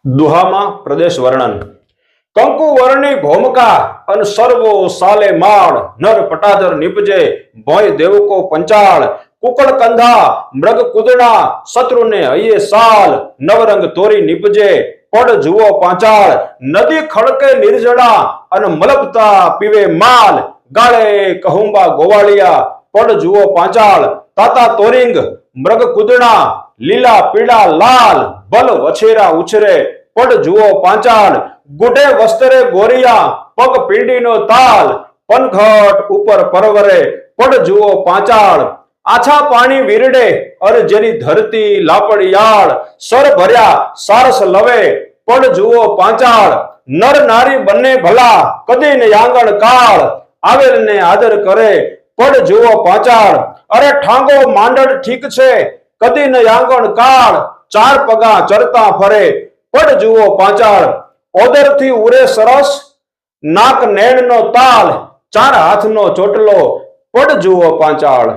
દુહામાં પ્રદેશ વર્ણન કંકુ વર્ણી ભૌમકા અન સર્વો સાલે માળ નર પટાધર નિપજે ભોય દેવકો પંચાળ કુકડ કંધા મૃગ કુદણા શત્રુને હૈયે સાલ નવરંગ તોરી નિપજે પડ જુઓ પાંચાળ નદી ખડકે નિર્જળા અને મલબતા પીવે માલ ગાળે કહુંબા ગોવાળિયા પડ જુઓ પાંચાળ તાતા તોરિંગ મૃગ કુદણા લીલા પીળા લાલ બલ વછેરા ઉછરે પડ જુઓ પાંચાળ ગુઢે વસ્તરે ગોરિયા પગ પીંડીનો તાલ પનઘટ ઉપર પરવરે પડ જુઓ પાંચાળ આછા પાણી વીરડે અર જેની ધરતી લાપડિયાળ સર ભર્યા સારસ લવે પડ જુઓ પાંચાળ નર નારી બંને ભલા કદી ને આંગણ કાળ આવેલ ને આદર કરે પડ જુઓ પાંચાળ અરે ઠાંગો માંડળ ઠીક છે કદી ને આંગણ કાળ ચાર પગા ચરતા ફરે પડ જુઓ પાંચાળ ઓદરથી ઉરે સરસ નાક નેણનો તાલ ચાર હાથનો ચોટલો પડ જુઓ પાંચાળ।